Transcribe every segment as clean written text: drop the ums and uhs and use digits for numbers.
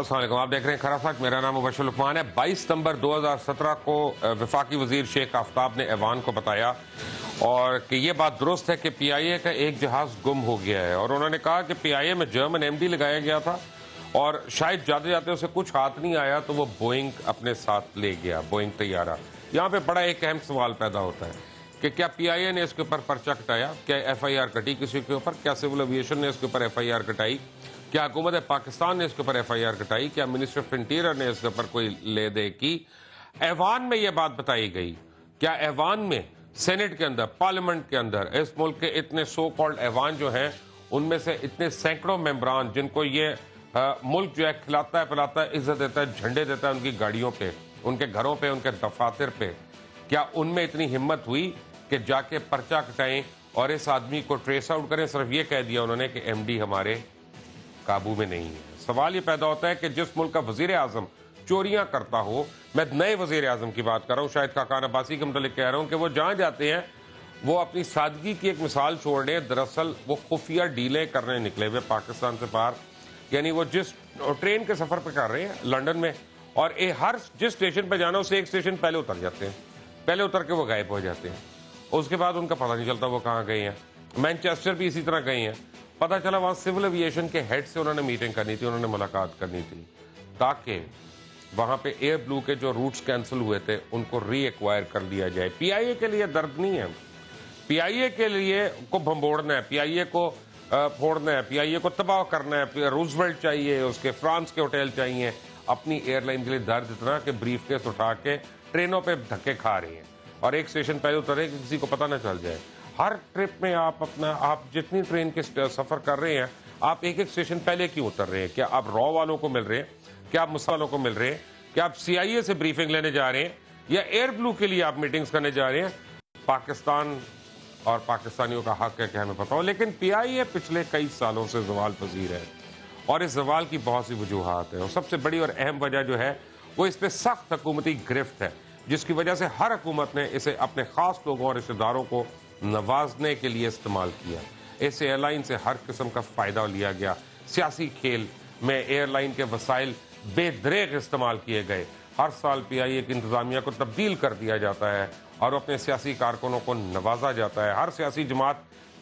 السلام علیکم، آپ دیکھ رہے ہیں کھرا سچ، میرا نام مبشر لکمان ہے۔ 22 ستمبر 2017 کو وفاقی وزیر شیخ آفتاب نے ایوان کو بتایا اور کہ یہ بات درست ہے کہ پی آئی اے کا ایک جہاز گم ہو گیا ہے، اور انہوں نے کہا کہ پی آئی اے میں جرمن ایم ڈی لگایا گیا تھا اور شاید جاتے جاتے اسے کچھ ہاتھ نہیں آیا تو وہ بوئنگ اپنے ساتھ لے گیا، بوئنگ طیارہ۔ یہاں پہ بڑا ایک اہم سوال پیدا ہوتا ہے کہ کیا پی آئی اے نے اس کے اوپر پرچہ کٹایا، کیا ایف آئی آر کٹی کسی کے اوپر، کیا سول ایویشن نے اس کے اوپر ایف آئی آر کٹائی، کیا حکومت پاکستان نے اس کے اوپر ایف آئی آر کٹائی، کیا منسٹر آف انٹیریئر نے اس کے اوپر کوئی لے دے کی؟ ایوان میں یہ بات بتائی گئی، کیا ایوان میں سینٹ کے اندر، پارلیمنٹ کے اندر، اس ملک کے اتنے سو کالڈ ایوان جو ہیں ان میں سے اتنے سینکڑوں ممبران جن کو یہ ملک جو ہے کھلاتا ہے پلاتا ہے، عزت دیتا ہے، جھنڈے دیتا ہے ان کی گاڑیوں پہ، ان کے گھروں پہ، ان کے دفاتر پہ، کیا ان میں اتنی ہمت ہوئی کہ جا کے پرچہ کٹائیں اور اس آدمی کو ٹریس آؤٹ کریں؟ صرف یہ کہہ دیا انہوں نے کہ ایم ڈی ہمارے قابو میں نہیں ہے۔ سوال یہ پیدا ہوتا ہے کہ جس ملک کا وزیر اعظم چوریاں کرتا ہو، میں نئے وزیر اعظم کی بات کر رہا ہوں، شاید خاقان عباسی کے متعلق کہہ رہا ہوں، کہ وہ جہاں جاتے ہیں وہ اپنی سادگی کی ایک مثال چھوڑنے، دراصل وہ خفیہ ڈیلیں کرنے نکلے ہوئے پاکستان سے باہر، یعنی وہ جس ٹرین کے سفر پہ کر رہے ہیں لنڈن میں، اور ہر جس اسٹیشن پہ جانا اسے ایک اسٹیشن پہلے اتر جاتے ہیں، پہلے اتر کے وہ غائب ہو جاتے ہیں، اس کے بعد ان کا پتہ نہیں چلتا وہ کہاں گئے ہیں۔ مینچسٹر بھی اسی طرح گئے ہیں، پتہ چلا وہاں سول ایویشن کے ہیڈ سے انہوں نے میٹنگ کرنی تھی، انہوں نے ملاقات کرنی تھی تاکہ وہاں پہ ایئر بلو کے جو روٹس کینسل ہوئے تھے ان کو ری ایکوائر کر لیا جائے۔ پی آئی اے کے لیے درد نہیں ہے، پی آئی اے کے لیے کو بھمبوڑنا ہے، پی آئی اے کو پھوڑنا ہے، پی آئی اے کو تباہ کرنا ہے، روزویلٹ چاہیے، اس کے فرانس کے ہوٹل چاہیے، اپنی ایئر لائن کے لیے درد اتنا کہ بریف کیس اٹھا کے ٹرینوں پہ دھکے کھا رہی ہیں اور ایک اسٹیشن پہلے اترے کہ کسی کو پتہ نہ چل جائے۔ ہر ٹرپ میں آپ جتنی ٹرین کے سفر کر رہے ہیں آپ ایک ایک اسٹیشن پہلے کیوں اتر رہے ہیں؟ کیا آپ رو والوں کو مل رہے ہیں؟ کیا آپ مسالوں کو مل رہے ہیں؟ کیا آپ سی آئی اے سے بریفنگ لینے جا رہے ہیں یا ایئر بلو کے لیے آپ میٹنگز کرنے جا رہے ہیں؟ پاکستان اور پاکستانیوں کا حق ہے کہ ہمیں پتہ ہو، لیکن پی آئی اے پچھلے کئی سالوں سے زوال پذیر ہے اور اس زوال کی بہت سی وجوہات ہیں، اور سب سے بڑی اور اہم وجہ جو ہے وہ اس پہ سخت حکومتی گرفت ہے، جس کی وجہ سے ہر حکومت نے اسے اپنے خاص لوگوں اور رشتہ داروں کو نوازنے کے لیے استعمال کیا۔ اس ایئر لائن سے ہر قسم کا فائدہ لیا گیا، سیاسی کھیل میں ایئر لائن کے وسائل بے دریغ استعمال کیے گئے، ہر سال پی آئی اے کی انتظامیہ کو تبدیل کر دیا جاتا ہے اور اپنے سیاسی کارکنوں کو نوازا جاتا ہے۔ ہر سیاسی جماعت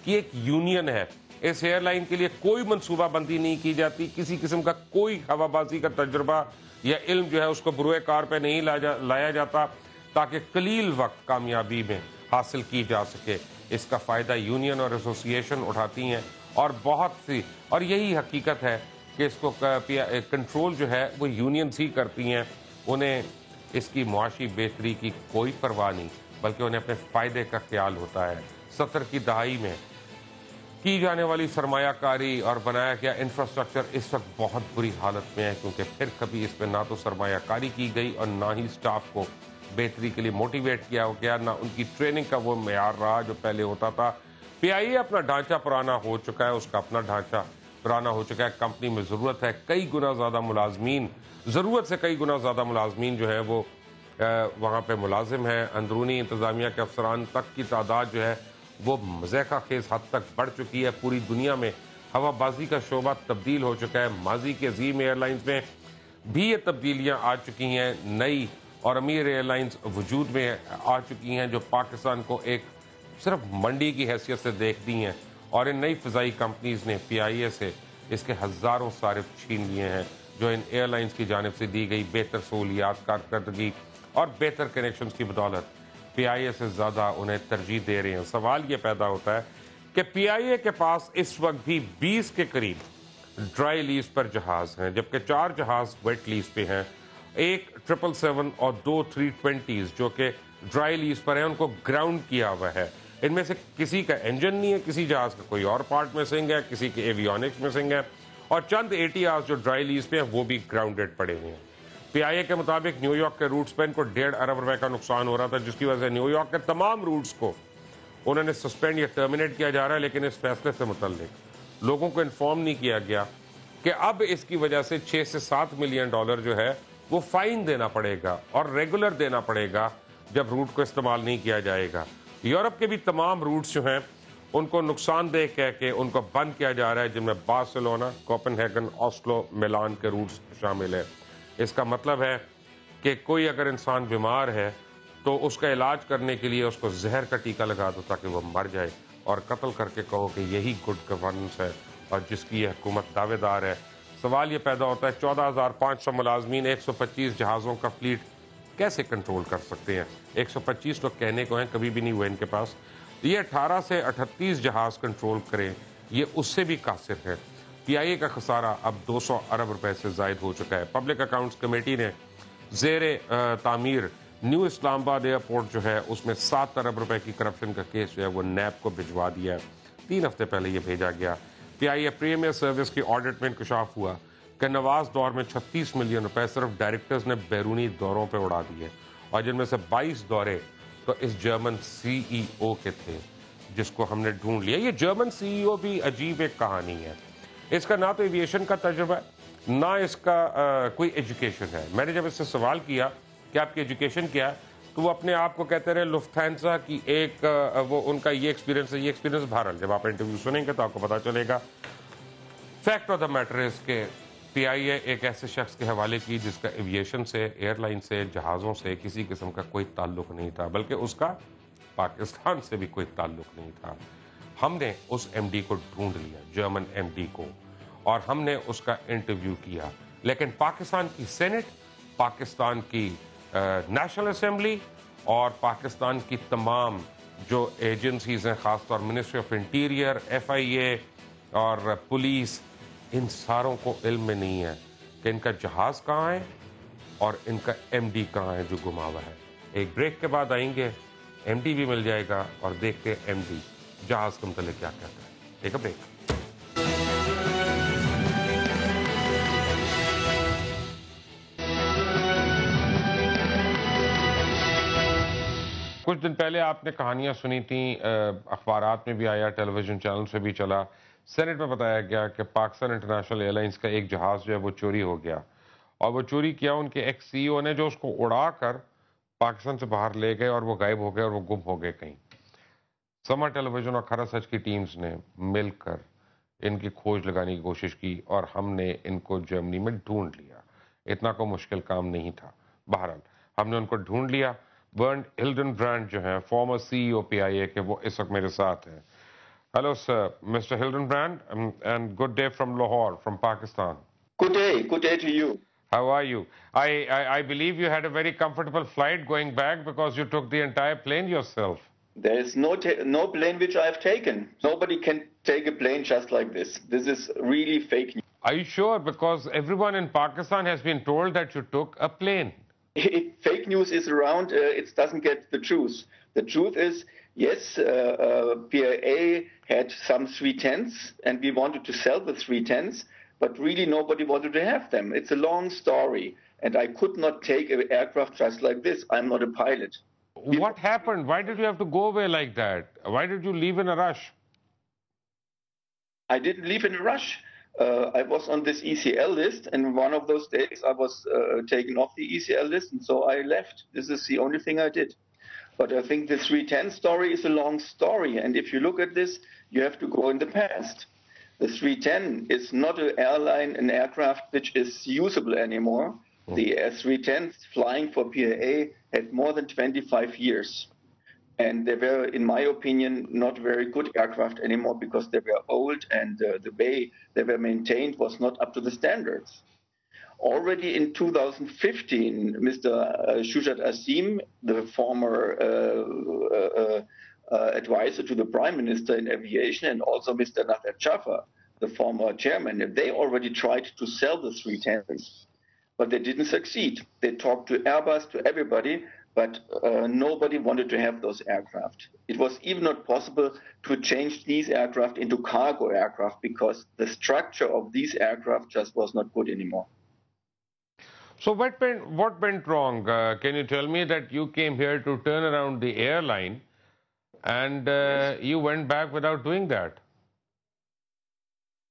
کی ایک یونین ہے، اس ایئر لائن کے لیے کوئی منصوبہ بندی نہیں کی جاتی، کسی قسم کا کوئی ہوا بازی کا تجربہ یا علم جو ہے اس کو بروئے کار پہ نہیں لایا جاتا تاکہ قلیل وقت کامیابی میں حاصل کی جا سکے۔ اس کا فائدہ یونین اور ایسوسی ایشن اٹھاتی ہیں اور بہت سی، اور یہی حقیقت ہے کہ اس کو کنٹرول جو ہے وہ یونینز ہی کرتی ہیں، انہیں اس کی معاشی بہتری کی کوئی پرواہ نہیں بلکہ انہیں اپنے فائدے کا خیال ہوتا ہے۔ 70 کی دہائی میں کی جانے والی سرمایہ کاری اور بنایا گیا انفراسٹرکچر اس وقت بہت بری حالت میں ہے، کیونکہ پھر کبھی اس پہ نہ تو سرمایہ کاری کی گئی اور نہ ہی سٹاف کو بہتری کے لیے موٹیویٹ کیا ہو گیا، نہ ان کی ٹریننگ کا وہ معیار رہا جو پہلے ہوتا تھا۔ پی آئی اے اپنا ڈھانچہ پرانا ہو چکا ہے، اس کا اپنا ڈھانچہ پرانا ہو چکا ہے، کمپنی میں ضرورت ہے کئی گنا زیادہ ملازمین، ضرورت سے کئی گنا زیادہ ملازمین جو ہیں وہ وہاں پہ ملازم ہیں، اندرونی انتظامیہ کے افسران تک کی تعداد جو ہے وہ مضحکہ خیز حد تک بڑھ چکی ہے۔ پوری دنیا میں ہوا بازی کا شعبہ تبدیل ہو چکا ہے، ماضی کے عظیم ایئر لائنز میں بھی یہ تبدیلیاں آ چکی ہیں، نئی اور امیر ایئر لائنز وجود میں آ چکی ہیں جو پاکستان کو ایک صرف منڈی کی حیثیت سے دیکھتی ہیں، اور ان نئی فضائی کمپنیز نے پی آئی اے سے اس کے ہزاروں صارف چھین لیے ہیں جو ان ایئر لائنز کی جانب سے دی گئی بہتر سہولیات، کارکردگی اور بہتر کنیکشنز کی بدولت پی آئی اے سے زیادہ انہیں ترجیح دے رہے ہیں۔ سوال یہ پیدا ہوتا ہے کہ پی آئی اے کے پاس اس وقت بھی 20 کے قریب ڈرائی لیز پر جہاز ہیں، جبکہ 4 جہاز ویٹ لیز پہ ہیں، ایک 777 اور 2 320 جو کہ ڈرائی لیز پر ہیں، ان کو گراؤنڈ کیا ہوا ہے۔ ان میں سے کسی کا انجن نہیں ہے، کسی جہاز کا کوئی اور پارٹ مسنگ ہے، کسی کے ایویونکس مسنگ ہے، اور چند ATRs جو ڈرائی لیز پہ ہیں وہ بھی گراؤنڈڈ پڑے ہوئے ہیں۔ پی آئی اے کے مطابق نیو یارک کے روٹس پہ ان کو 1.5 ارب روپے کا نقصان ہو رہا تھا، جس کی وجہ سے نیو یارک کے تمام روٹس کو انہوں نے سسپینڈ یا ٹرمینیٹ کیا جا رہا ہے، لیکن اس فیصلے سے متعلق لوگوں کو انفارم نہیں کیا گیا کہ اب اس کی وجہ سے 6 سے 7 ملین ڈالر جو ہے وہ فائن دینا پڑے گا اور ریگولر دینا پڑے گا جب روٹ کو استعمال نہیں کیا جائے گا۔ یورپ کے بھی تمام روٹس جو ہیں उनको नुकसानदेह कह के उनको बंद किया जा रहा है, जिनमें बार्सिलोना, कोपेनहेगन, ऑस्लो, मिलान के रूट्स शामिल है। इसका मतलब है कि कोई अगर इंसान बीमार है तो उसका इलाज करने के लिए उसको जहर का टीका लगा दो ताकि वो मर जाए, और कत्ल करके कहो कि यही गुड गवर्नेंस है और जिसकी ये हुकूमत दावेदार है। सवाल ये पैदा होता है 14,500 मुलाजमीन 125 जहाज़ों का फ्लीट कैसे कंट्रोल कर सकते हैं? 125 तो कहने को हैं, कभी भी नहीं हुए इनके पास। ये 18 से 38 जहाज़ कंट्रोल करें, ये उससे भी कासिर है। PIA का खसारा अब 200 अरब रुपए से जायद हो चुका है। पब्लिक अकाउंट्स कमेटी ने ज़ेरे तामीर न्यू इस्लामाबाद एयरपोर्ट जो है उसमें 7 अरब रुपए की करप्शन का केस जो है वो नैब को भिजवा दिया है। 3 हफ्ते पहले ये भेजा गया। PIA प्रीमियर सर्विस की ऑडिट में इंकशाफ हुआ कि नवाज दौर में 36 मिलियन रुपए सिर्फ डायरेक्टर्स ने बैरूनी दौरों पे उड़ा दिए, और जिनमें से 22 दौरे तो इस जर्मन CEO के थे जिसको हमने ढूंढ लिया। ये जर्मन CEO भी अजीब एक कहानी है। इसका ना तो एविएशन का तजुर्बा है, ना इसका कोई एजुकेशन है। मैंने जब इससे सवाल किया कि आपकी एजुकेशन क्या है, तो वो अपने आप को कहते रहे लुफ्थांसा की एक वो उनका ये एक्सपीरियंस है, ये एक्सपीरियंस बहरहाल जब आप इंटरव्यू सुनेंगे तो आपको पता चलेगा। Fact of the matter is के PIA एक ऐसे शख्स के हवाले की जिसका एविएशन से, एयरलाइन से, जहाज़ों से किसी किस्म का कोई ताल्लुक नहीं था, बल्कि उसका पाकिस्तान से भी कोई ताल्लुक नहीं था। हमने उस MD को ढूंढ लिया, जर्मन MD को, और हमने उसका इंटरव्यू किया। लेकिन पाकिस्तान की सेनेट, पाकिस्तान की नेशनल असेंबली और पाकिस्तान की तमाम जो एजेंसीज हैं, खासतौर मिनिस्ट्री ऑफ इंटीरियर, FIA और पुलिस, इन सारों को इल्म में नहीं है कि इनका जहाज़ कहाँ है और इनका MD कहाँ है जो गुमा हुआ है। एक ब्रेक के बाद आएंगे, MD भी मिल जाएगा और देखते हैं MD जहाज़ के मतलब क्या कहता है। एक ब्रेक। कुछ दिन पहले आपने कहानियां सुनी थी, अखबारात में भी आया, टेलीविजन चैनल से भी चला। सेनेट में बताया गया कि पाकिस्तान इंटरनेशनल एयरलाइंस का एक जहाज़ जो है वो चोरी हो गया, और वो चोरी किया उनके एक्स CEO ने, जो उसको उड़ा कर पाकिस्तान से बाहर ले गए और वो गायब हो गए और वो गुम हो गए कहीं। समा टेलीविजन और खरा सच की टीम्स ने मिलकर इनकी खोज लगाने की कोशिश की और हमने इनको जर्मनी में ढूंढ लिया। इतना कोई मुश्किल काम नहीं था। बहरहाल हमने उनको ढूंढ लिया। बर्न हिल्डनब्रांड जो है फॉर्मर CEO PIA के, वो इस वक्त मेरे साथ हैं। Hello sir, mister Hildenbrand, and good day from Lahore, from Pakistan. Good day to you. How are you? I believe you had a very comfortable flight going back because you took the entire plane yourself. There is no plane which I have taken. Nobody can take a plane just like this. This is really fake news. Are you sure? Because everyone in Pakistan has been told that you took a plane. If fake news is around, it doesn't get the truth. The truth is, yes, PIA had some 310s, and we wanted to sell the 310s, but really nobody wanted to have them. It's a long story, and I could not take an aircraft just like this. I'm not a pilot. What happened? Why did you have to go away like that? Why did you leave in a rush? I didn't leave in a rush. I was on this ECL list, and one of those days I was taken off the ECL list, and so I left. This is the only thing I did. But I think the 310 story is a long story, and if you look at this, you have to go in the past. The 310 is not an airline, an aircraft which is usable anymore. The 310s flying for PIA had more than 25 years. And they were, in my opinion, not very good aircraft anymore because they were old, and the way they were maintained was not up to the standards. Already in 2015, Mr. Shujat Asim, the former advisor to the Prime Minister in aviation, and also Mr. Nader Jaffer, the former chairman, they already tried to sell the 310s, but they didn't succeed. They talked to Airbus, to everybody, but nobody wanted to have those aircraft. It was even not possible to change these aircraft into cargo aircraft because the structure of these aircraft just was not good anymore. So what went wrong? Can you tell me that you came here to turn around the airline and Yes. You went back without doing that?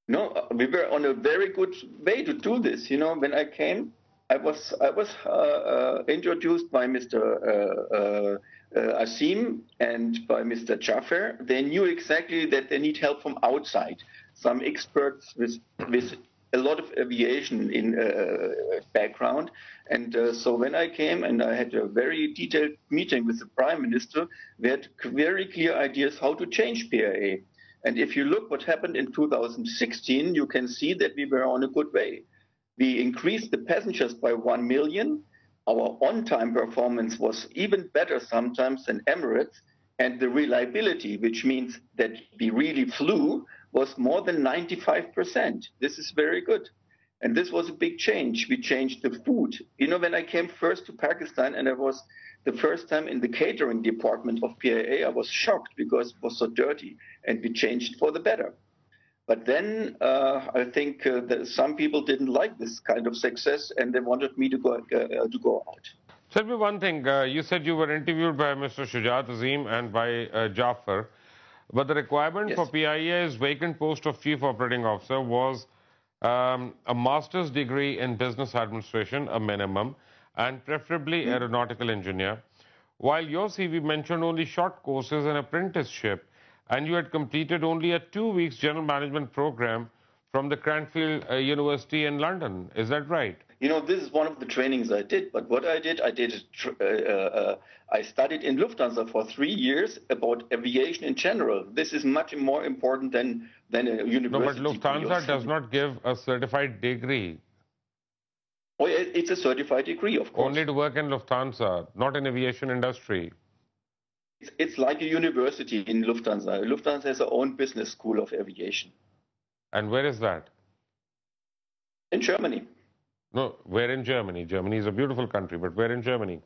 No, we were on a very good way to do this. You know, when I came, I was introduced by Mr. Asim and by Mr. Jaffer, they knew exactly that they need help from outside. Some experts with a lot of aviation in background. And so when I came and I had a very detailed meeting with the Prime Minister, we had very clear ideas how to change PIA. And if you look what happened in 2016, you can see that we were on a good way. We increased the passengers by 1 million. Our on-time performance was even better sometimes than Emirates. And the reliability, which means that we really flew, was more than 95%. This is very good. And this was a big change. We changed the food. You know, when I came first to Pakistan and I was the first time in the catering department of PIA, I was shocked because it was so dirty, and we changed for the better. But then I think that some people didn't like this kind of success, and they wanted me to go out. Tell me one thing. You said you were interviewed by Mr. Shujat Azim and by Jaffer, but the requirement for PIA's vacant post of Chief Operating Officer was a master's degree in business administration, a minimum, and preferably aeronautical engineer, while your CV mentioned only short courses and apprenticeship, and you had completed only a 2 weeks general management program from the Cranfield University in London. Is that right? You know, this is one of the trainings I did, but what I did I studied in Lufthansa for 3 years about aviation in general. This is much more important than a university. No, but Lufthansa does not give a certified degree. Oh, it's a certified degree, of course. Only to work in Lufthansa, not in aviation industry. It's like a university in Lufthansa. Lufthansa has their own business school of aviation. And where is that? In Germany. No, where in Germany? Germany is a beautiful country, but where in Germany?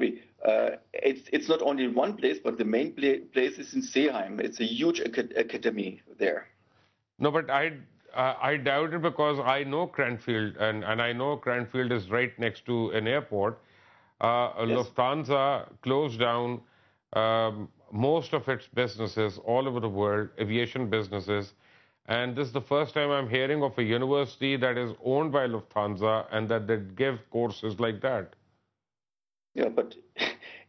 It's not only in one place, but the main place is in Seeheim. It's a huge academy there. No, but I doubt it because I know Cranfield, and I know Cranfield is right next to an airport. Lufthansa closed down most of its businesses all over the world, aviation businesses. And this is the first time I'm hearing of a university that is owned by Lufthansa and that they give courses like that. Yeah, but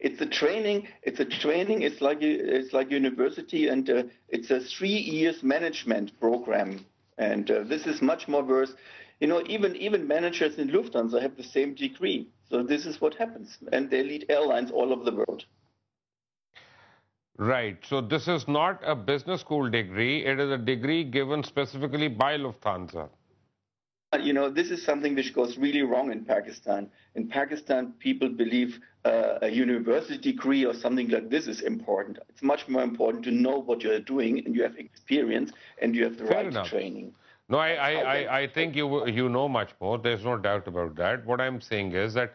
it's a training. It's like university, and it's a 3 years management program. And this is much more worse. You know, even managers in Lufthansa have the same degree. So this is what happens, and they lead airlines all over the world. Right. So this is not a business school degree. It is a degree given specifically by Lufthansa. You know, this is something which goes really wrong in Pakistan. In Pakistan, people believe a university degree or something like this is important. It's much more important to know what you're doing, and you have experience, and you have the right training. No, I think you know much more. There's no doubt about that. What I'm saying is that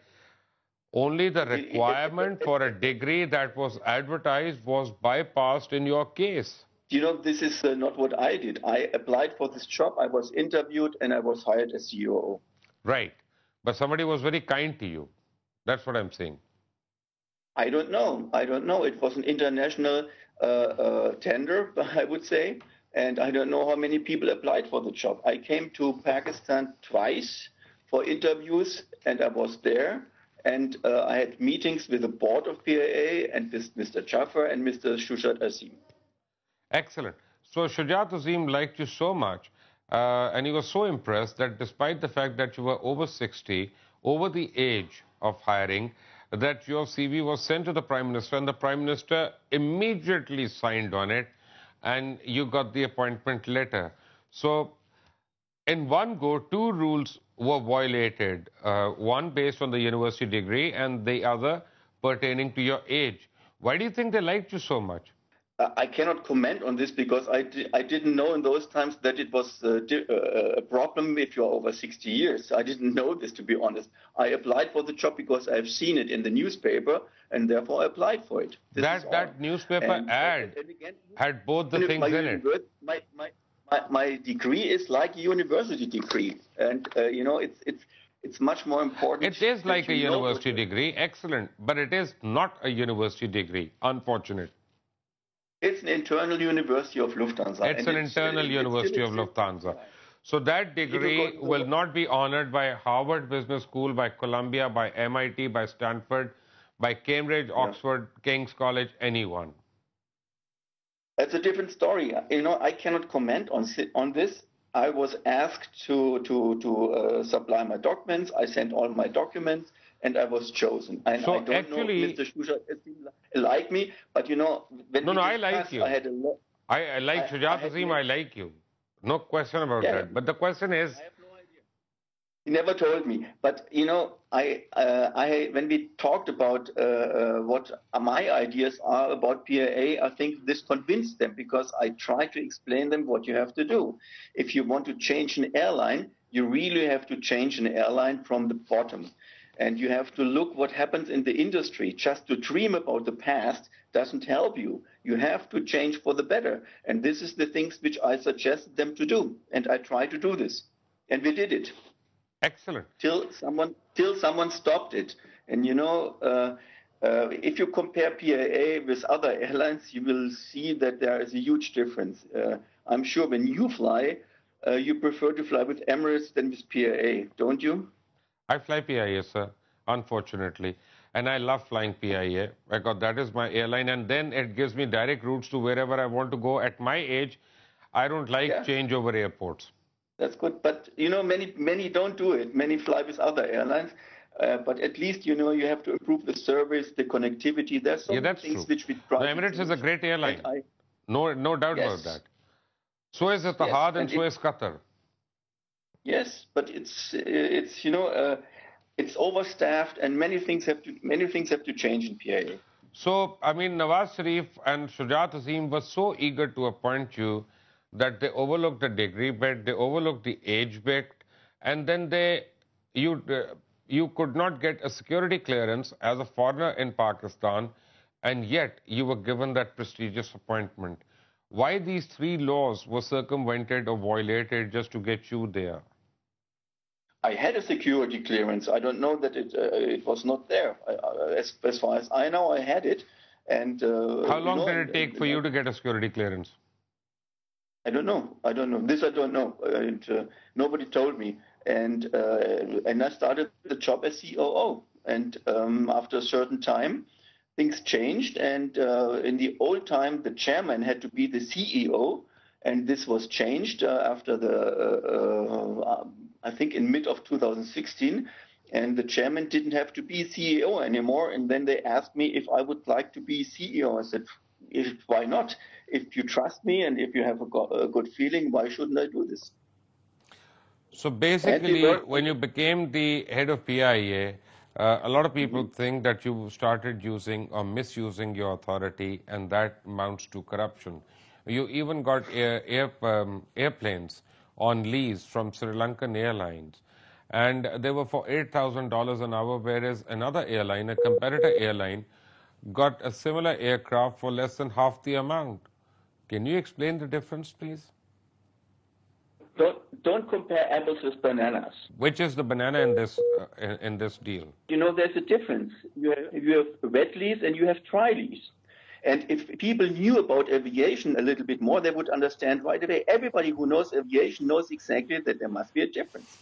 only the requirement for a degree that was advertised was bypassed in your case. You know, this is not what I did. I applied for this job, I was interviewed, and I was hired as COO. Right. But somebody was very kind to you. That's what I'm saying. I don't know. It was an international tender, I would say. And I don't know how many people applied for the job. I came to Pakistan twice for interviews, and I was there. And I had meetings with the board of PIA and with Mr. Jaffer and Mr. Shujat Azim. Excellent. So Shujat Azim liked you so much, and he was so impressed that despite the fact that you were over 60, over the age of hiring, that your CV was sent to the Prime Minister, and the Prime Minister immediately signed on it, and you got the appointment letter. So in one go, 2 rules were violated, one based on the university degree and the other pertaining to your age. Why do you think they liked you so much? I cannot comment on this because I didn't know in those times that it was a problem if you're over 60 years. I didn't know this, to be honest. I applied for the job because I've seen it in the newspaper, and therefore I applied for it. That newspaper ad had both the things in it. My degree is like a university degree, and you know, it's much more important. It is like a university degree, excellent, but it is not a university degree, unfortunate. It's an internal university of Lufthansa. It's an internal university of Lufthansa. So that degree will not be honored by Harvard Business School, by Columbia, by MIT, by Stanford, by Cambridge, Oxford, King's College, anyone? That's a different story. I cannot comment on this. I was asked to supply my documents. I sent all my documents, and I was chosen. And So I don't actually, know if Mr. Shusha like me, but when no, we discussed, I like you. I had a lot. I like Shujat Azim, I like you. No question about that. But the question is, I have no idea. He never told me. But when we talked about what my ideas are about PAA, I think this convinced them because I tried to explain them what you have to do. If you want to change an airline, you really have to change an airline from the bottom. And you have to look what happens in the industry. Just to dream about the past doesn't help you. You have to change for the better. And this is the things which I suggested them to do. And I tried to do this. And we did it. excellent. Till someone stopped it. And if you compare PAA with other airlines, you will see that there is a huge difference. I'm sure when you fly, you prefer to fly with Emirates than with PAA, don't you? I fly PIA, sir, unfortunately. And I love flying PIA because that is my airline. And then it gives me direct routes to wherever I want to go. At my age, I don't like changeover airports. That's good. But, many don't do it. Many fly with other airlines. But at least, you have to improve the service, the connectivity. There's so many things which we try. The Emirates is a great airline. No doubt about that. So is Etihad and so is Qatar. Yes, but it's overstaffed and many things have to change in PIA. So, I mean, Nawaz Sharif and Shujat Azim were so eager to appoint you that they overlooked the degree bit, they overlooked the age bit, and then you could not get a security clearance as a foreigner in Pakistan, and yet you were given that prestigious appointment. Why these three laws were circumvented or violated just to get you there? I had a security clearance. I don't know that it was not there. As far as I know, I had it. And how long did it take for you to get a security clearance? I don't know. This I don't know. And, nobody told me. And I started the job as COO. And after a certain time, things changed. And in the old time, the chairman had to be the CEO. And this was changed after I think in mid of 2016, and the chairman didn't have to be CEO anymore. And then they asked me if I would like to be CEO. I said, why not? If you trust me and if you have a good feeling, why shouldn't I do this? So basically, when you became the head of PIA, a lot of people think that you started using or misusing your authority, and that amounts to corruption. You even got airplanes on lease from Sri Lankan Airlines, and they were for $8,000 an hour, whereas another airline, a competitor airline, got a similar aircraft for less than half the amount. Can you explain the difference, please? Don't compare apples with bananas. Which is the banana in this deal? There's a difference. You have wet lease and you have dry lease. And if people knew about aviation a little bit more, they would understand right away. Everybody who knows aviation knows exactly that there must be a difference.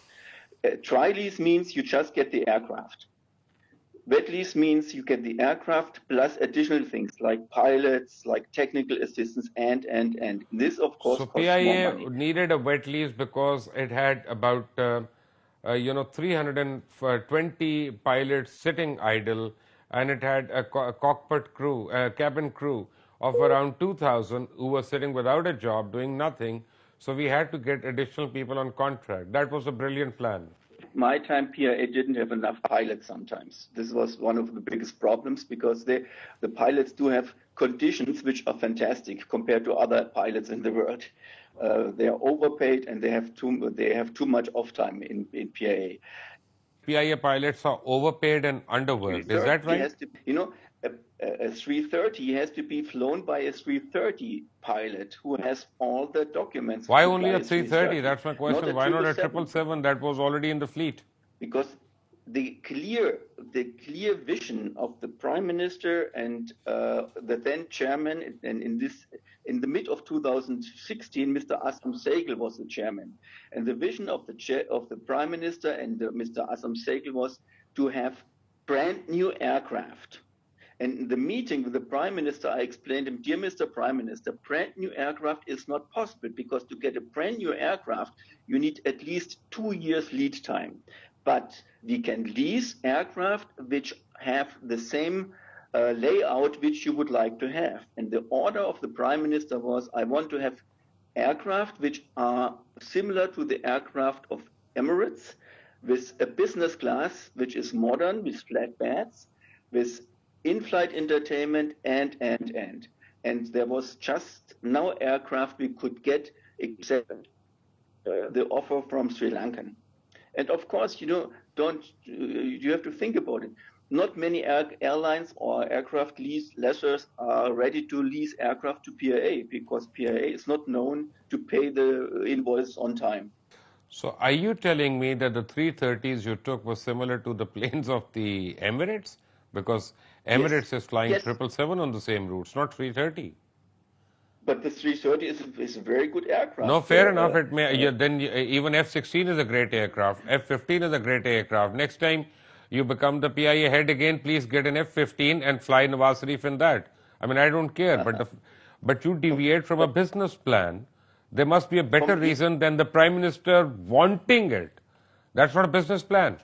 Dry lease means you just get the aircraft. Wet lease means you get the aircraft plus additional things like pilots, like technical assistance, and. This, of course, so costs more PIA money. needed a wet lease because it had about 320 pilots sitting idle, and it had a cockpit crew, a cabin crew of around 2,000 who were sitting without a job, doing nothing. So we had to get additional people on contract. That was a brilliant plan. My time, PIA didn't have enough pilots sometimes. This was one of the biggest problems because the pilots do have conditions which are fantastic compared to other pilots in the world. They are overpaid and they have too much off time in PIA. PIA pilots are overpaid and underworked. Is that right? A 330 has to be flown by a 330 pilot who has all the documents. Why only a 330? That's my question. Why not a 777 that was already in the fleet? Because the clear vision of the Prime Minister and the then chairman, and in the mid of 2016, Mr. Asam Segal was the chairman, and the vision of the Prime Minister and Mr. Asam Segal was to have brand new aircraft And in the meeting with the Prime Minister, I explained to him, dear Mr. Prime Minister, brand new aircraft is not possible because to get a brand new aircraft, you need at least 2 years lead time. But we can lease aircraft which have the same layout which you would like to have. And the order of the Prime Minister was, I want to have aircraft which are similar to the aircraft of Emirates, with a business class which is modern, with flat beds, with in-flight entertainment, and. And there was just no aircraft we could get except the offer from Sri Lankan. And of course, you have to think about it. Not many airlines or aircraft lessors are ready to lease aircraft to PIA because PIA is not known to pay the invoice on time. So are you telling me that the 330s you took was similar to the planes of the Emirates? Because Emirates is flying 777 on the same routes, not 330. But the 330 is a very good aircraft. No, fair enough. It may, even F-16 is a great aircraft. F-15 is a great aircraft. Next time you become the PIA head again, please get an F-15 and fly Nawaz Sharif in that. I mean, I don't care. But you deviate from a business plan. There must be a better reason than the Prime Minister wanting it. That's not a business plan.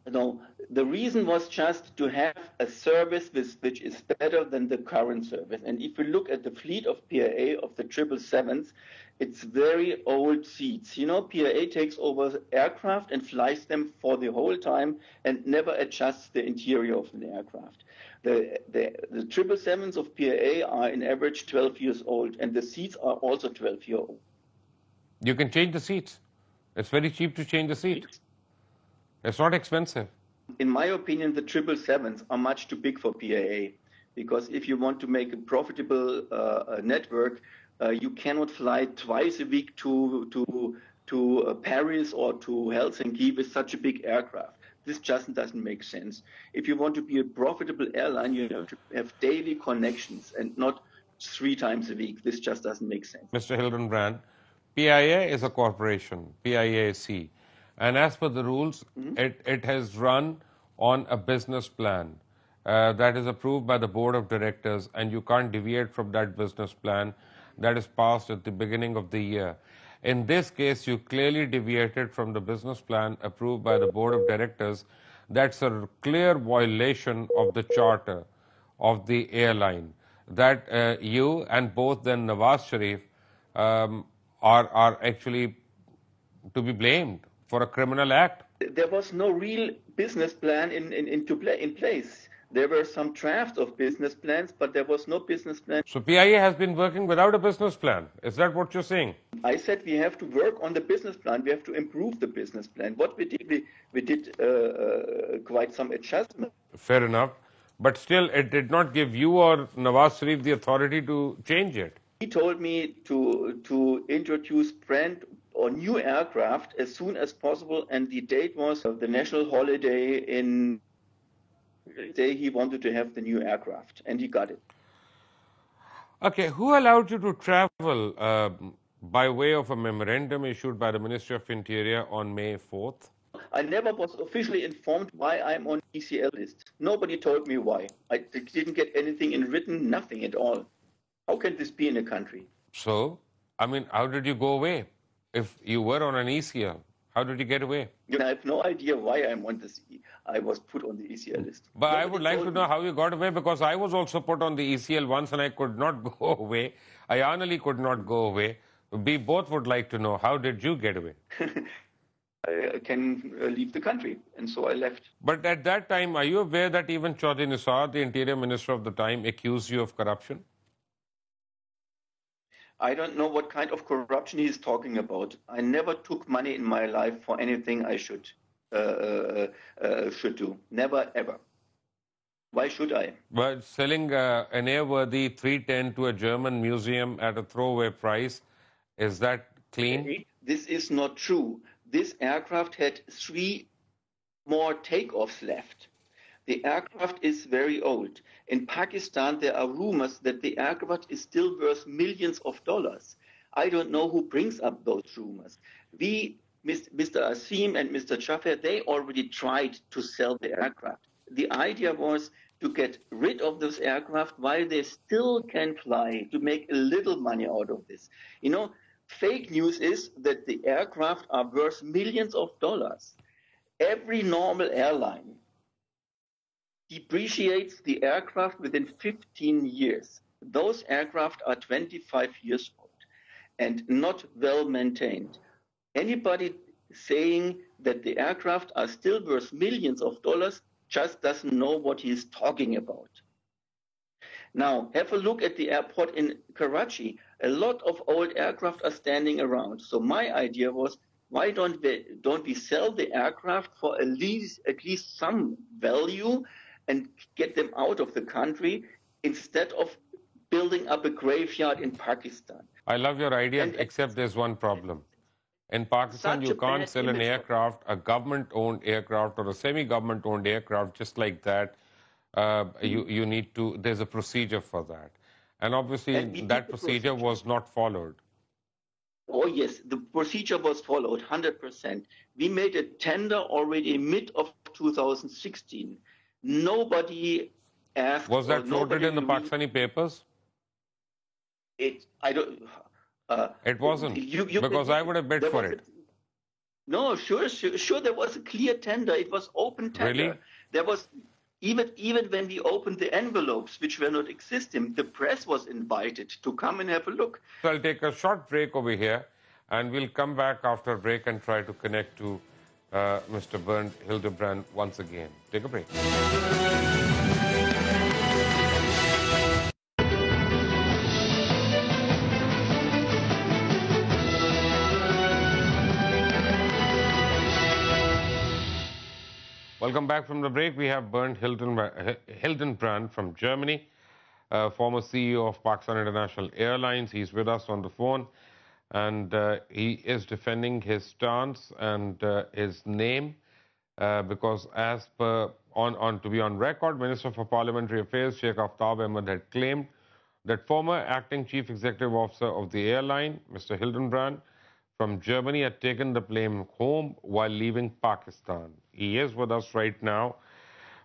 No, the reason was just to have a service which is better than the current service. And if you look at the fleet of PIA, of the 777s, it's very old seats. You know, PIA takes over aircraft and flies them for the whole time and never adjusts the interior of an aircraft. The 777s of PIA are in average 12 years old, and the seats are also 12 years old. You can change the seats. It's very cheap to change the seats. It's not expensive. In my opinion, the 777s are much too big for PIA, because if you want to make a profitable network, you cannot fly twice a week to Paris or to Helsinki with such a big aircraft. This just doesn't make sense. If you want to be a profitable airline, you have to have daily connections and not 3 times a week. This just doesn't make sense. Mr. Hildenbrand, PIA is a corporation, PIAC. And as per the rules, it has run on a business plan that is approved by the board of directors, and you can't deviate from that business plan that is passed at the beginning of the year. In this case, you clearly deviated from the business plan approved by the board of directors. That's a clear violation of the charter of the airline, that you and both then Nawaz Sharif are actually to be blamed for a criminal act. There was no real business plan in place. There were some drafts of business plans, but there was no business plan. So PIA has been working without a business plan. Is that what you're saying? I said we have to work on the business plan. We have to improve the business plan. What we did quite some adjustment. Fair enough. But still, it did not give you or Nawaz Sharif the authority to change it. He told me to introduce brand or new aircraft as soon as possible, and the date was the national holiday in the day he wanted to have the new aircraft, and he got it. Okay, who allowed you to travel by way of a memorandum issued by the Ministry of Interior on May 4th? I never was officially informed why I'm on ECL list. Nobody told me why. I didn't get anything in written, nothing at all. How can this be in a country? So, I mean, how did you go away? If you were on an ECL, how did you get away? I have no idea why I'm on this. I was put on the ECL list. But I would like to know how you got away, because I was also put on the ECL once and I could not go away. Ayanali could not go away. We both would like to know, how did you get away? I can leave the country, and so I left. But at that time, are you aware that even Chaudhry Nisar, the Interior Minister of the time, accused you of corruption? I don't know what kind of corruption he's talking about. I never took money in my life for anything I should do. Never, ever. Why should I? Well, selling an airworthy 310 to a German museum at a throwaway price, is that clean? This is not true. This aircraft had 3 more takeoffs left. The aircraft is very old. In Pakistan, there are rumors that the aircraft is still worth millions of dollars. I don't know who brings up those rumors. Mr. Asim and Mr. Jaffer, they already tried to sell the aircraft. The idea was to get rid of those aircraft while they still can fly, to make a little money out of this. You know, fake news is that the aircraft are worth millions of dollars. Every normal airline depreciates the aircraft within 15 years. Those aircraft are 25 years old and not well maintained. Anybody saying that the aircraft are still worth millions of dollars just doesn't know what he is talking about. Now, have a look at the airport in Karachi. A lot of old aircraft are standing around. So my idea was, why don't we sell the aircraft for at least some value and get them out of the country instead of building up a graveyard in Pakistan? I love your idea, except there's one problem. In Pakistan, you can't sell an aircraft, a government-owned aircraft or a semi-government-owned aircraft just like that. You need to, there's a procedure for that. And obviously, that procedure was not followed. Oh, yes, the procedure was followed, 100%. We made a tender already mid of 2016. Nobody asked. Was that floated in the Pakistani papers? It wasn't, because I would have bid for it. No, sure, there was a clear tender. It was open tender. Really? There was, even when we opened the envelopes, which were not existing, the press was invited to come and have a look. So I'll take a short break over here, and we'll come back after a break and try to connect to Mr. Bernd Hildebrand once again. Take a break. Welcome back from the break. We have Bernd Hildebrand from Germany, former CEO of Pakistan International Airlines. He's with us on the phone, and he is defending his stance and his name because, as per to be on record, Minister for Parliamentary Affairs Sheikh Aftab Ahmed had claimed that former acting chief executive officer of the airline, Mr. Hildebrand, from Germany, had taken the plane home while leaving Pakistan. He is with us right now.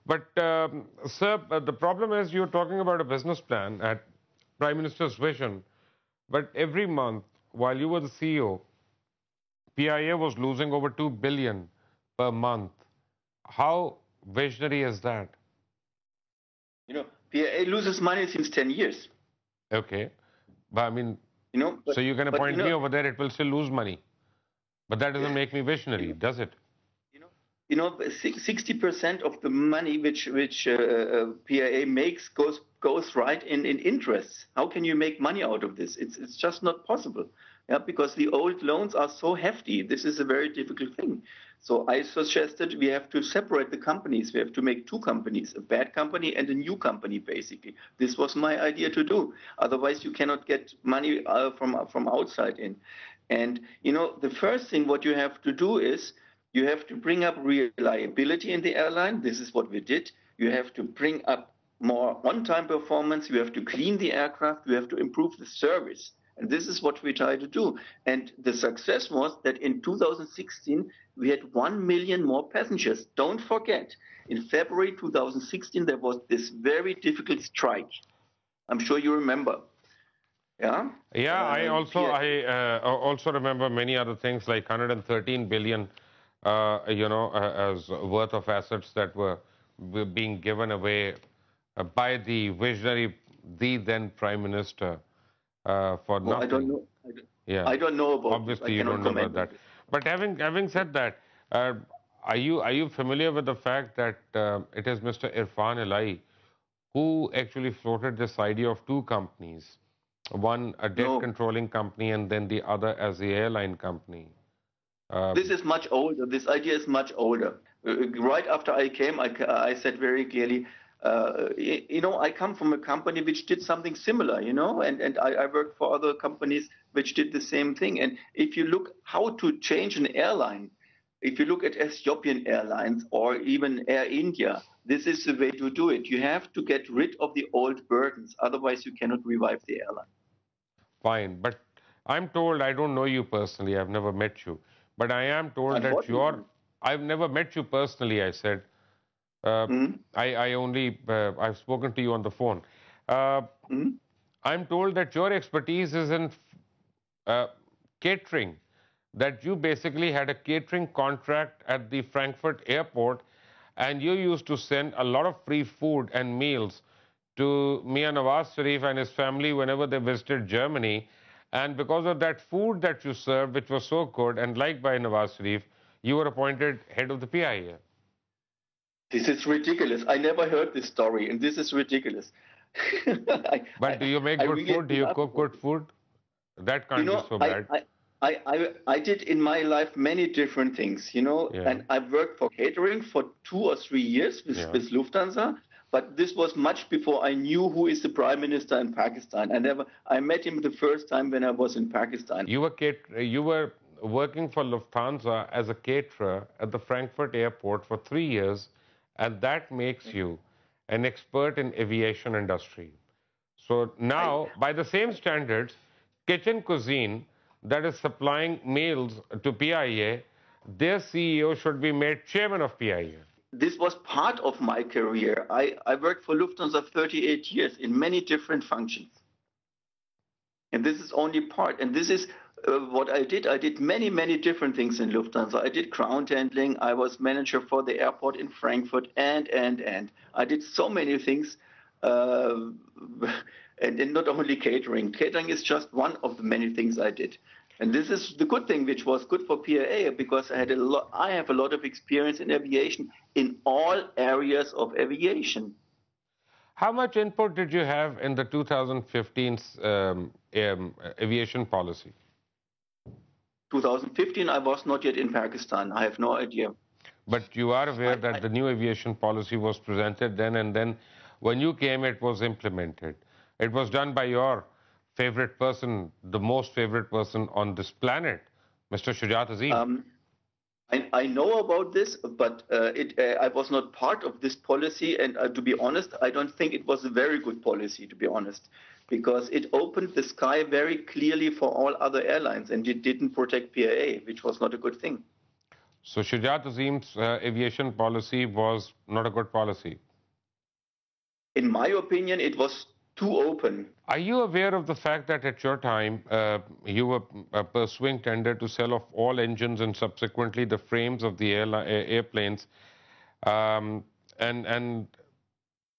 But, sir, the problem is you're talking about a business plan at Prime Minister's vision. But every month, while you were the CEO, PIA was losing over 2 billion per month. How visionary is that? You know, PIA loses money since 10 years. Okay. But I mean, you know, so you're going to point me over there, it will still lose money. But that doesn't make me visionary, does it? You know, 60% of the money which PIA makes goes right in interest. How can you make money out of this? It's just not possible. Yeah, because the old loans are so hefty. This is a very difficult thing. So I suggested we have to separate the companies. We have to make two companies, a bad company and a new company, basically. This was my idea to do. Otherwise, you cannot get money from outside in. And, you know, the first thing what you have to do is you have to bring up reliability in the airline. This is what we did. You have to bring up more on-time performance. You have to clean the aircraft. You have to improve the service. And this is what we try to do. And the success was that in 2016, we had 1 million more passengers. Don't forget, in February 2016, there was this very difficult strike. I'm sure you remember. Yeah? Yeah, I also remember many other things like 113 billion, as worth of assets that were being given away by the visionary, the then Prime Minister. For nothing. I don't know. I don't know about. Obviously, you don't know about that. But having said that, are you familiar with the fact that it is Mr. Irfan Elahi who actually floated this idea of two companies, one a debt controlling company and then the other as the airline company? This is much older. This idea is much older. Right after I came, I said very clearly, I come from a company which did something similar, and I worked for other companies which did the same thing. And if you look how to change an airline, if you look at Ethiopian Airlines or even Air India, this is the way to do it. You have to get rid of the old burdens. Otherwise, you cannot revive the airline. Fine. But I'm told, I don't know you personally. I've never met you. But I am told that I've never met you personally, I said. I've spoken to you on the phone. Uh, Mm-hmm. I'm told that your expertise is in uh, catering, that you basically had a catering contract at the Frankfurt airport and you used to send a lot of free food and meals to Mia Nawaz Sharif and his family whenever they visited Germany. And because of that food that you served, which was so good and liked by Nawaz Sharif, you were appointed head of the PIA. This is ridiculous. I never heard this story, and this is ridiculous. But do you make I good really food? Do you cook good food? That you can't be know, so bad. I did in my life many different things, Yeah. and I worked for catering for 2 or 3 years Yeah. with Lufthansa. But this was much before I knew who is the prime minister in Pakistan. I met him the first time when I was in Pakistan. You were working for Lufthansa as a caterer at the Frankfurt airport for 3 years, and that makes you an expert in aviation industry. So I, now, by the same standards, kitchen cuisine that is supplying meals to PIA, their CEO should be made chairman of PIA. this was part of my career. I worked for Lufthansa 38 years in many different functions. And this is only part. And this is what I did. I did many, many different things in Lufthansa. I did ground handling. I was manager for the airport in Frankfurt, and. I did so many things. Uh, and not only catering. Catering is just one of the many things I did. And this is the good thing, which was good for PIA, because I have a lot of experience in aviation in all areas of aviation. How much input did you have in the 2015 aviation policy? 2015, I was not yet in Pakistan. I have no idea. But you are aware that the new aviation policy was presented then, and then when you came, it was implemented. It was done by your favorite person, the most favorite person on this planet, Mr. Shujat Azim. I know about this, but I was not part of this policy. And to be honest, I don't think it was a very good policy, to be honest, because it opened the sky very clearly for all other airlines, and it didn't protect PIA, which was not a good thing. So Shujat Azim's aviation policy was not a good policy? In my opinion, it was too open. Are you aware of the fact that at your time you were pursuing tender to sell off all engines and subsequently the frames of the airplanes, and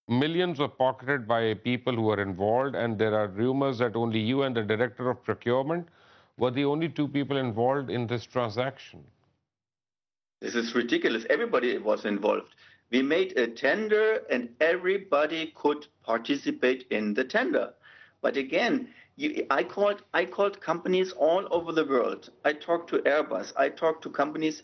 millions were pocketed by people who were involved, and there are rumors that only you and the director of procurement were the only two people involved in this transaction? This is ridiculous. Everybody was involved. We made a tender and everybody could participate in the tender. But again, I called companies all over the world. I talked to Airbus. I talked to companies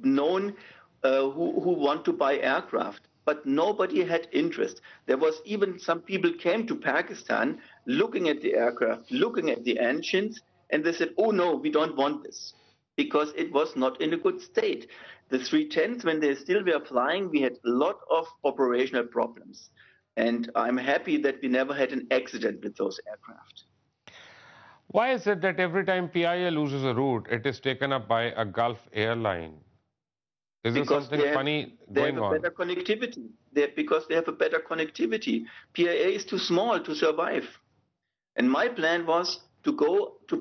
known who want to buy aircraft. But nobody had interest. There was even some people came to Pakistan looking at the aircraft, looking at the engines, and they said, oh no, we don't want this, because it was not in a good state. The 310s, when they still were flying, we had a lot of operational problems. And I'm happy that we never had an accident with those aircraft. Why is it that every time PIA loses a route, it is taken up by a Gulf airline? Is there something funny going on? They have a better connectivity. Because they have a better connectivity. PIA is too small to survive. And my plan was to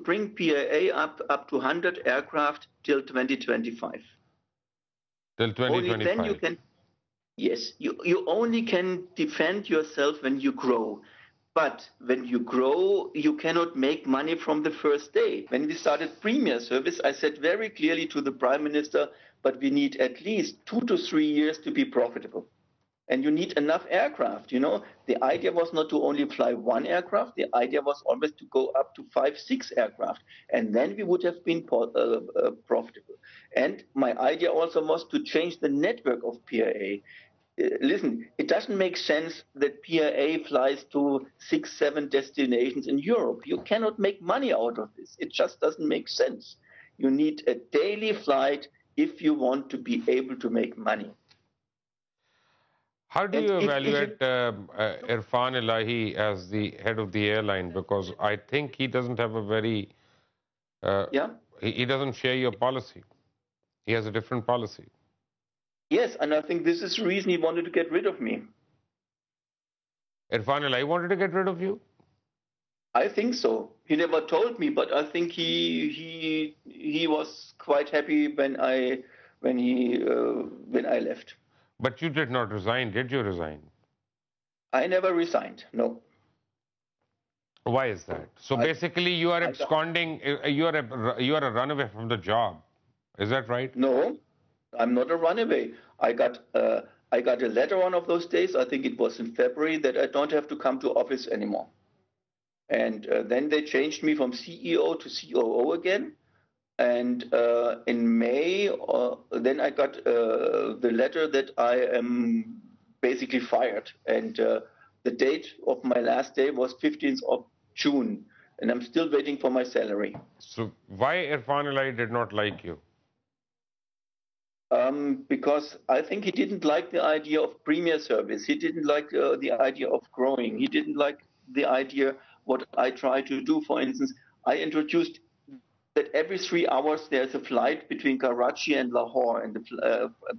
bring PIA up to 100 aircraft till 2025. Till 2025. Only then you can, yes, you only can defend yourself when you grow. But when you grow, you cannot make money from the first day. When we started Premier Service, I said very clearly to the Prime Minister, but we need at least 2 to 3 years to be profitable. And you need enough aircraft, The idea was not to only fly one aircraft. The idea was always to go up to 5, 6 aircraft. And then we would have been profitable. And my idea also was to change the network of PIA. Listen, it doesn't make sense that PIA flies to 6, 7 destinations in Europe. You cannot make money out of this. It just doesn't make sense. You need a daily flight if you want to be able to make money. How do you evaluate Irfan Elahi as the head of the airline? Because I think he doesn't have a very... he doesn't share your policy. He has a different policy. Yes, and I think this is the reason he wanted to get rid of me. Irfan Alai wanted to get rid of you? I think so. He never told me, but I think he was quite happy when I left. But you did not resign, did you resign? I never resigned. No. Why is that? So basically, you are absconding. You are a runaway from the job. Is that right? No, I'm not a runaway. I got a letter one of those days. I think it was in February that I don't have to come to office anymore. And then they changed me from CEO to COO again. And in May, then I got the letter that I am basically fired. And the date of my last day was 15th of June. And I'm still waiting for my salary. So why Irfan Alai did not like you? Because I think he didn't like the idea of premier service. He didn't like the idea of growing. He didn't like the idea what I try to do. For instance, I introduced that every 3 hours there's a flight between Karachi and Lahore and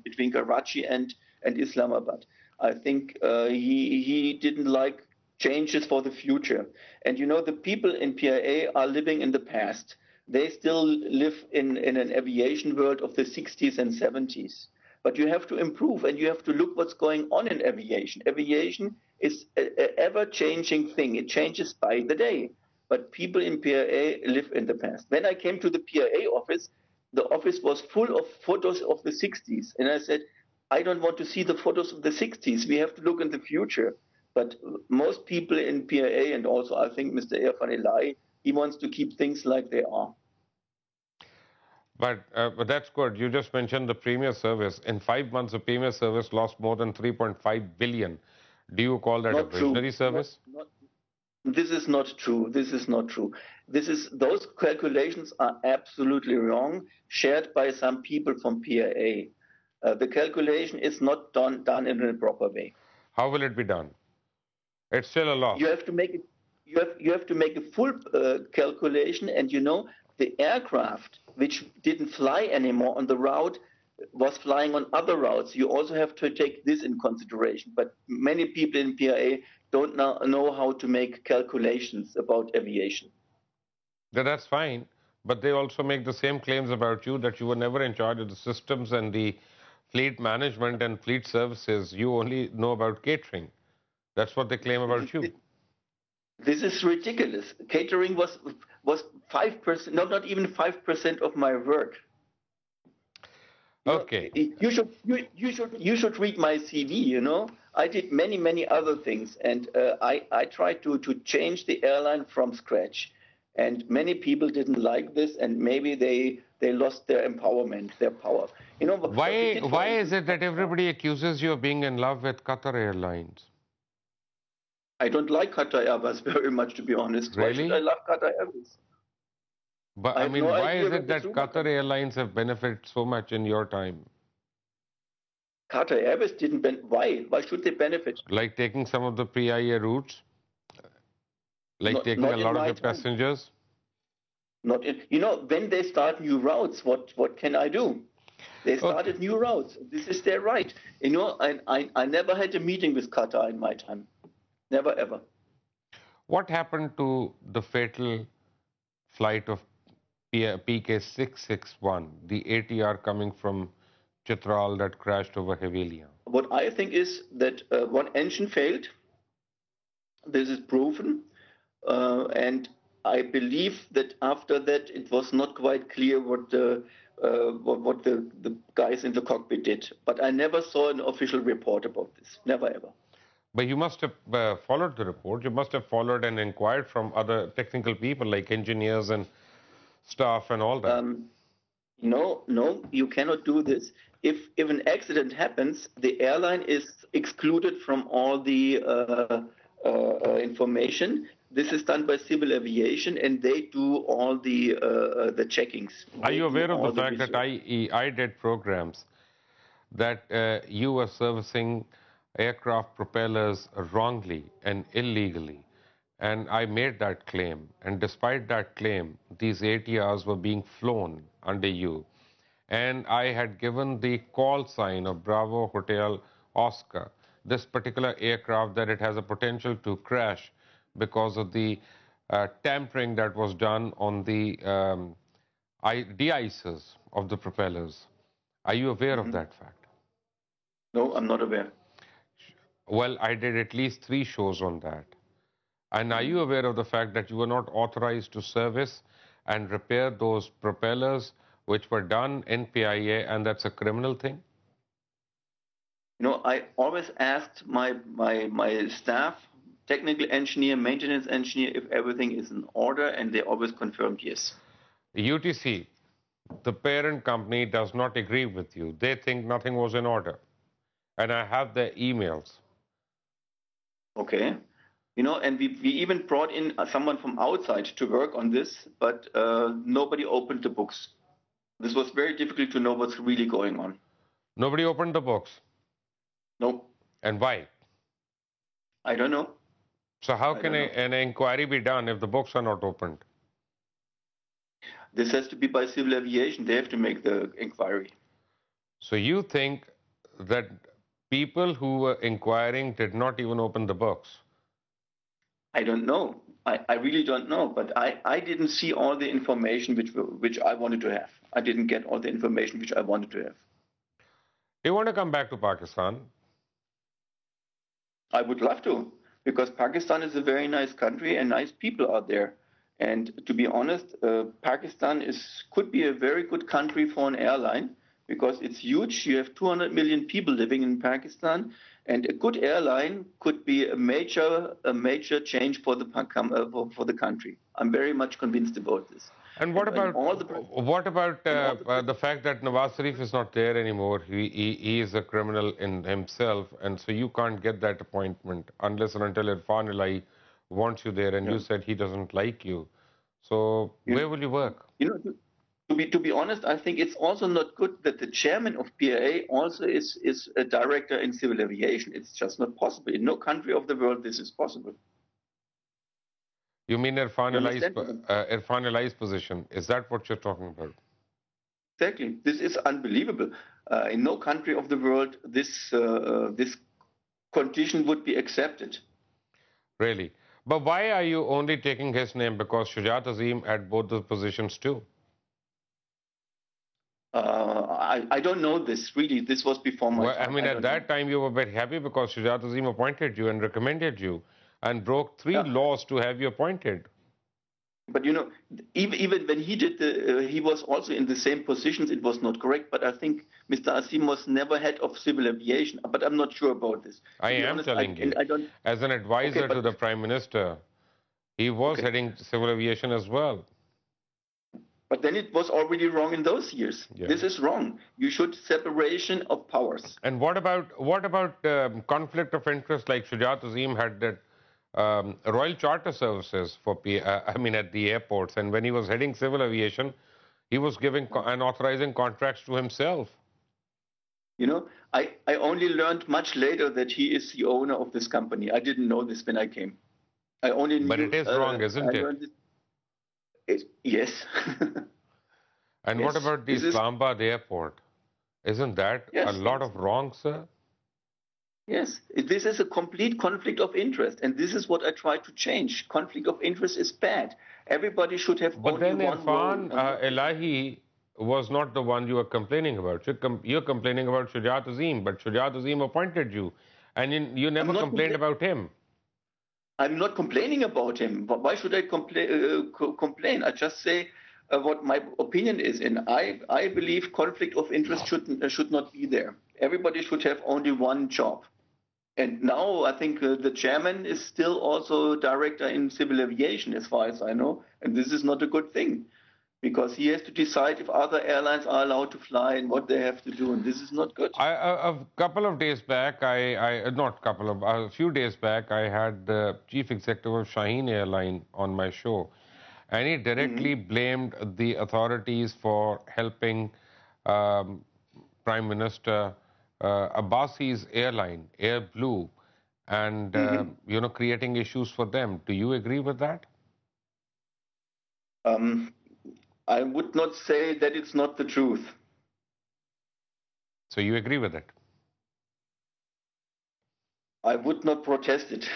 between Karachi and Islamabad. I think he didn't like changes for the future. And you know, the people in PIA are living in the past. They still live in an aviation world of the 60s and 70s. But you have to improve and you have to look what's going on in aviation. Aviation is an ever-changing thing. It changes by the day. But people in PIA live in the past. When I came to the PIA office, the office was full of photos of the 60s. And I said, I don't want to see the photos of the 60s. We have to look in the future. But most people in PIA, and also I think Mr. Irfan Alai, he wants to keep things like they are. But that's good. You just mentioned the premier service. In 5 months, the premier service lost more than 3.5 billion. Do you call that a visionary service? This is not true. This is not true. Those calculations are absolutely wrong, shared by some people from PIA. The calculation is not done in a proper way. How will it be done? It's still a loss. You have to make it. You have to make a full calculation, and you know the aircraft which didn't fly anymore on the route was flying on other routes. You also have to take this in consideration. But many people in PIA don't know how to make calculations about aviation. That's fine. But they also make the same claims about you, that you were never in charge of the systems and the fleet management and fleet services. You only know about catering. That's what they claim about you. This is ridiculous. Catering was 5%, not even 5% of my work. Okay. You should read my CV. You know, I did many other things, and I tried to change the airline from scratch. And many people didn't like this, and maybe they lost their empowerment, their power. You know, why is it that everybody accuses you of being in love with Qatar Airlines? I don't like Qatar Airways very much, to be honest. Really? Why should I love Qatar Airways? But I mean, why is it that Qatar Airlines have benefited so much in your time? Qatar Airways didn't benefit. Why? Why should they benefit? Like taking some of the PIA routes? Like taking a lot of your passengers? Not in, you know, when they start new routes, what can I do? They started new routes. This is their right. You know, I never had a meeting with Qatar in my time. Never, ever. What happened to the fatal flight of PK661, the ATR coming from Chitral that crashed over Havelia? What I think is that one engine failed. This is proven. And I believe that after that, it was not quite clear what the guys in the cockpit did. But I never saw an official report about this. Never, ever. But you must have followed the report. You must have followed and inquired from other technical people like engineers and staff and all that. No, you cannot do this. If an accident happens, the airline is excluded from all the information. This is done by civil aviation, and they do all the checkings. Are you aware of the fact that I did programs that you were servicing aircraft propellers wrongly and illegally? And I made that claim. And despite that claim, these ATRs were being flown under you. and I had given the call sign of Bravo Hotel Oscar, this particular aircraft, that it has a potential to crash because of the tampering that was done on the de-icers of the propellers. Are you aware of that fact? No, I'm not aware. Well, I did at least 3 shows on that. And are you aware of the fact that you were not authorized to service and repair those propellers which were done in PIA, and that's a criminal thing? I always asked my staff, technical engineer, maintenance engineer, if everything is in order, and they always confirmed yes. UTC, the parent company, does not agree with you. They think nothing was in order. And I have their emails. Okay. And we even brought in someone from outside to work on this, but nobody opened the books. This was very difficult to know what's really going on. Nobody opened the books? No. And why? I don't know. So how can an inquiry be done if the books are not opened? This has to be by civil aviation. They have to make the inquiry. So you think that people who were inquiring did not even open the books? I don't know. I really don't know. But I didn't see all the information which I wanted to have. I didn't get all the information which I wanted to have. Do you want to come back to Pakistan? I would love to, because Pakistan is a very nice country and nice people are there. And to be honest, Pakistan could be a very good country for an airline, because it's huge. You have 200 million people living in Pakistan, and a good airline could be a major change for the country. I'm very much convinced about this. And what about the fact that Nawaz Sharif is not there anymore? He is a criminal in himself, and so you can't get that appointment unless and until Irfan Elahi wants you there, and you said he doesn't like you. So where will you work? To be honest, I think it's also not good that the chairman of PAA also is a director in civil aviation. It's just not possible. In no country of the world this is possible. You mean Irfan Elahi's position? Is that what you're talking about? Exactly. This is unbelievable. In no country of the world this condition would be accepted. Really? But why are you only taking his name? Because Shujat Azim had both the positions too. I don't know this, really. This was before my time. I mean, at that time you were very happy because Shujat Azim appointed you and recommended you and broke 3 laws to have you appointed. But even when he did he was also in the same positions. It was not correct, but I think Mr. Azim was never head of civil aviation. But I'm not sure about this. I am telling you, as an advisor to the Prime Minister, he was heading civil aviation as well. But then it was already wrong in those years. Yeah. This is wrong. You should separation of powers. And what about conflict of interest? Like Shujat Azim had that Royal Charter Services for at the airports, and when he was heading civil aviation, he was giving and authorizing contracts to himself. I only learned much later that he is the owner of this company. I didn't know this when I came. I only knew, but it is wrong, isn't it? Yes. And yes, what about the Islamabad airport? Isn't that a lot of wrong, sir? Yes, this is a complete conflict of interest, and this is what I try to change. Conflict of interest is bad. Everybody should have only one role. But then Irfan Elahi was not the one you were complaining about. You're complaining about Shujat Azim, but Shujat Azim appointed you, and you never complained about him. I'm not complaining about him. Why should I complain? I just say what my opinion is, and I believe conflict of interest should not be there. Everybody should have only one job. And now I think the chairman is still also director in civil aviation, as far as I know, and this is not a good thing, because he has to decide if other airlines are allowed to fly and what they have to do, and this is not good. A few days back, I had the chief executive of Shaheen Airline on my show, and he directly blamed the authorities for helping Prime Minister Abbasi's airline, Air Blue, and creating issues for them. Do you agree with that? I would not say that it's not the truth. So you agree with it? I would not protest it.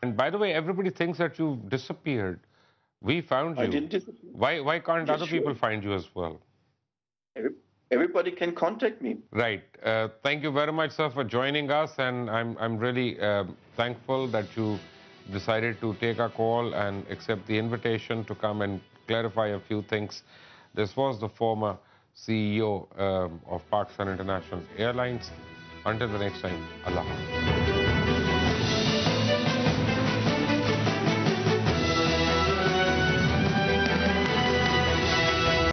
And by the way, everybody thinks that you disappeared. We found you. I didn't disappear. Why can't Yes, other sure. people find you as well? Everybody can contact me. Right. Thank you very much, sir, for joining us. And I'm really thankful that you decided to take our call and accept the invitation to come and clarify a few things. This was the former CEO of Pakistan International Airlines. Until the next time, Allah Hafiz.